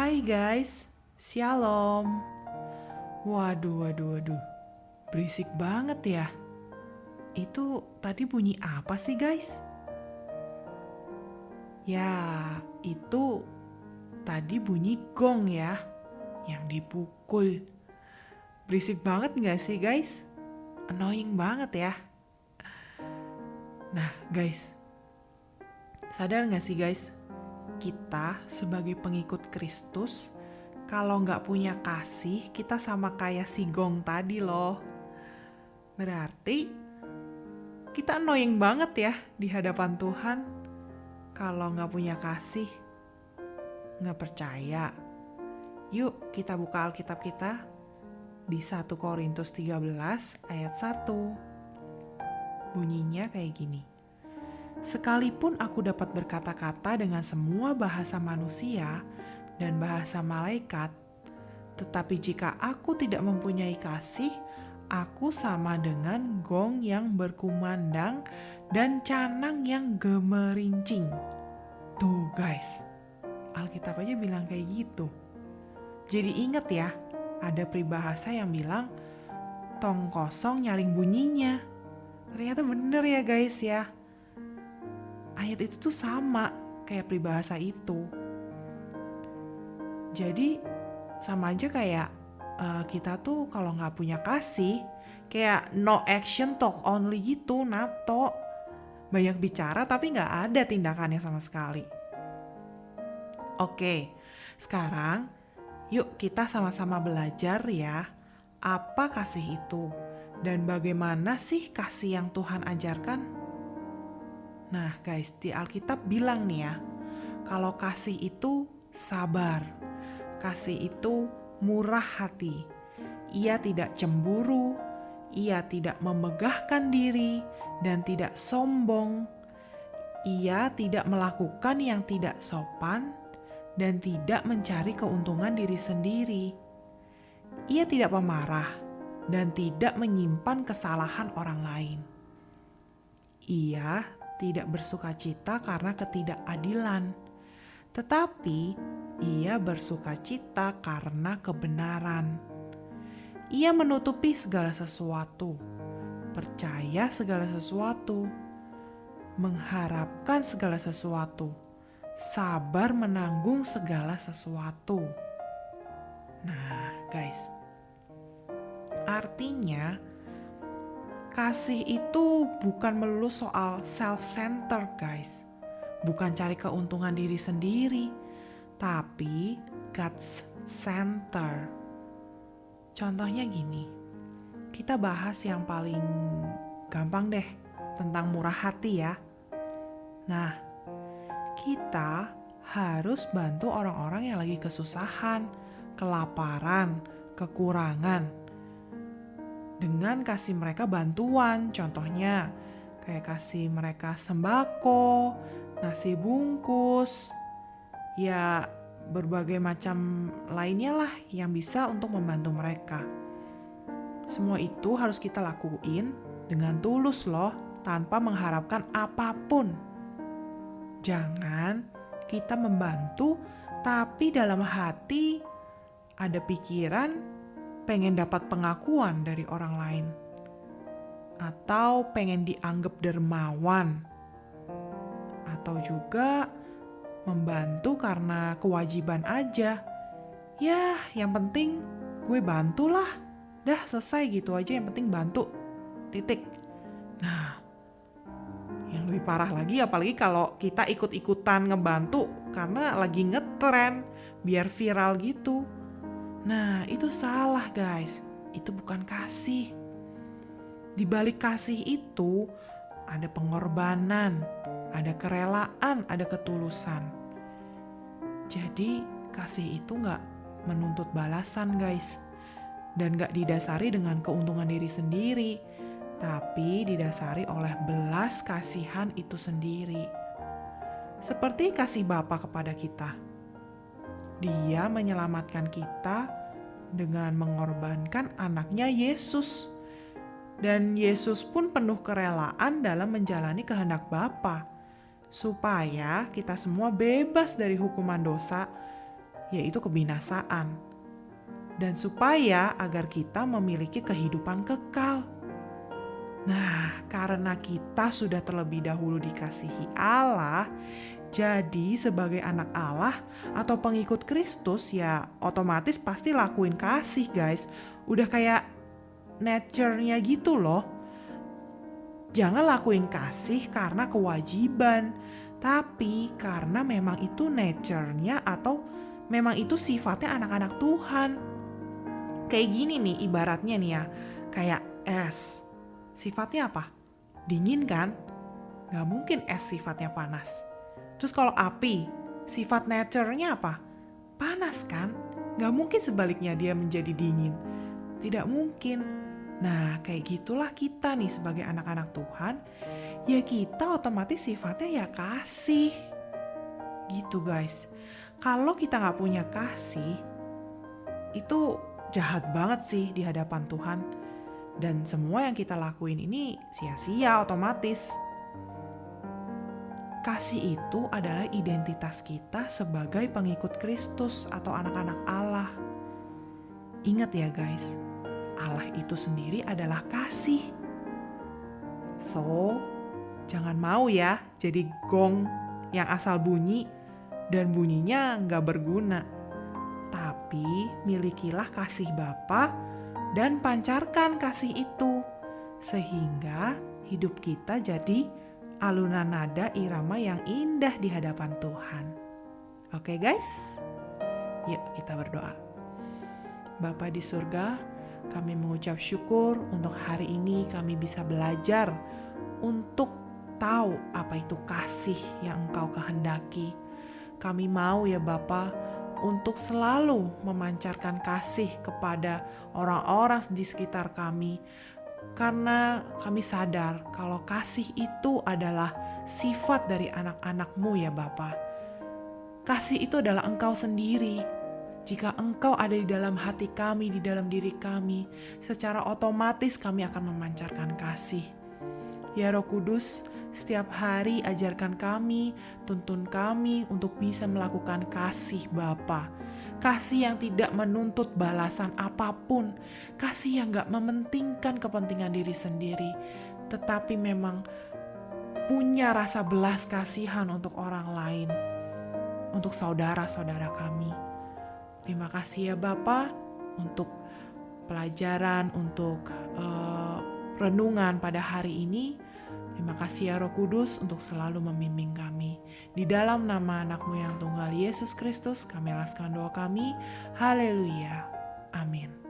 Hai guys, Shalom. Waduh. Berisik banget ya. Itu tadi bunyi apa sih guys? Ya, itu tadi bunyi gong ya, yang dipukul. Berisik banget gak sih guys? Annoying banget ya. Nah guys, sadar gak sih guys? Kita sebagai pengikut Kristus, kalau nggak punya kasih, kita sama kayak si gong tadi loh. Berarti kita annoying banget ya di hadapan Tuhan. Kalau nggak punya kasih, nggak percaya. Yuk kita buka Alkitab kita di 1 Korintus 13 ayat 1. Bunyinya kayak gini. Sekalipun aku dapat berkata-kata dengan semua bahasa manusia dan bahasa malaikat, tetapi jika aku tidak mempunyai kasih, aku sama dengan gong yang berkumandang dan canang yang gemerincing. Tuh guys, Alkitab aja bilang kayak gitu. Jadi ingat ya, ada peribahasa yang bilang, tong kosong nyaring bunyinya. Ternyata bener ya guys ya. Ayat itu tuh sama kayak peribahasa itu. Jadi sama aja kayak kita tuh kalau nggak punya kasih, kayak no action talk only gitu, NATO. Banyak bicara tapi nggak ada tindakannya sama sekali. Oke, sekarang yuk kita sama-sama belajar ya, apa kasih itu dan bagaimana sih kasih yang Tuhan ajarkan. Nah guys, di Alkitab bilang nih ya, kalau kasih itu sabar, kasih itu murah hati, ia tidak cemburu, ia tidak memegahkan diri dan tidak sombong, ia tidak melakukan yang tidak sopan dan tidak mencari keuntungan diri sendiri. Ia tidak pemarah dan tidak menyimpan kesalahan orang lain. Ia tidak bersukacita karena ketidakadilan, tetapi ia bersukacita karena kebenaran. Ia menutupi segala sesuatu, percaya segala sesuatu, mengharapkan segala sesuatu, sabar menanggung segala sesuatu. Nah guys, artinya kasih itu bukan melulu soal self-centered guys. Bukan cari keuntungan diri sendiri, tapi God's center. Contohnya gini, kita bahas yang paling gampang deh tentang murah hati ya. Nah, kita harus bantu orang-orang yang lagi kesusahan, kelaparan, kekurangan. Dengan kasih mereka bantuan, contohnya kayak kasih mereka sembako, nasi bungkus, ya berbagai macam lainnya lah yang bisa untuk membantu mereka. Semua itu harus kita lakuin dengan tulus loh, tanpa mengharapkan apapun. Jangan kita membantu tapi dalam hati ada pikiran pengen dapat pengakuan dari orang lain, atau pengen dianggap dermawan, atau juga membantu karena kewajiban aja. Ya, yang penting gue bantulah, dah selesai gitu aja, yang penting bantu, titik. Nah, yang lebih parah lagi apalagi kalau kita ikut-ikutan ngebantu karena lagi ngetren, biar viral gitu. Nah, itu salah guys. Itu bukan kasih. Di balik kasih itu ada pengorbanan, ada kerelaan, ada ketulusan. Jadi kasih itu gak menuntut balasan guys. Dan gak didasari dengan keuntungan diri sendiri, tapi didasari oleh belas kasihan itu sendiri. Seperti kasih Bapa kepada kita. Dia menyelamatkan kita dengan mengorbankan anaknya Yesus. Dan Yesus pun penuh kerelaan dalam menjalani kehendak Bapa, supaya kita semua bebas dari hukuman dosa yaitu kebinasaan. Dan supaya agar kita memiliki kehidupan kekal. Nah, karena kita sudah terlebih dahulu dikasihi Allah, jadi sebagai anak Allah atau pengikut Kristus ya otomatis pasti lakuin kasih guys. Udah kayak nature-nya gitu loh. Jangan lakuin kasih karena kewajiban, tapi karena memang itu nature-nya atau memang itu sifatnya anak-anak Tuhan. Kayak gini nih ibaratnya nih ya, kayak es. Sifatnya apa? Dingin kan? Gak mungkin es sifatnya panas. Terus kalau api, sifat nature-nya apa? Panas kan? Gak mungkin sebaliknya dia menjadi dingin. Tidak mungkin. Nah, kayak gitulah kita nih sebagai anak-anak Tuhan. Ya kita otomatis sifatnya ya kasih. Gitu guys. Kalau kita gak punya kasih, itu jahat banget sih di hadapan Tuhan. Dan semua yang kita lakuin ini sia-sia otomatis. Kasih itu adalah identitas kita sebagai pengikut Kristus atau anak-anak Allah. Ingat ya guys, Allah itu sendiri adalah kasih. So, jangan mau ya jadi gong yang asal bunyi dan bunyinya nggak berguna. Tapi milikilah kasih Bapa dan pancarkan kasih itu. Sehingga hidup kita jadi alunan nada irama yang indah di hadapan Tuhan. Oke guys, yuk kita berdoa. Bapa di surga, kami mengucap syukur untuk hari ini kami bisa belajar untuk tahu apa itu kasih yang Engkau kehendaki. Kami mau ya Bapa untuk selalu memancarkan kasih kepada orang-orang di sekitar kami. Karena kami sadar kalau kasih itu adalah sifat dari anak-anak-Mu ya Bapa. Kasih itu adalah Engkau sendiri. Jika Engkau ada di dalam hati kami, di dalam diri kami, secara otomatis kami akan memancarkan kasih. Ya Roh Kudus, setiap hari ajarkan kami, tuntun kami untuk bisa melakukan kasih Bapa. Kasih yang tidak menuntut balasan apapun. Kasih yang gak mementingkan kepentingan diri sendiri. Tetapi memang punya rasa belas kasihan untuk orang lain. Untuk saudara-saudara kami. Terima kasih ya Bapa untuk pelajaran, untuk renungan pada hari ini. Terima kasih ya Roh Kudus untuk selalu membimbing kami. Di dalam nama anak-Mu yang tunggal Yesus Kristus, kami alaskan doa kami. Haleluya. Amin.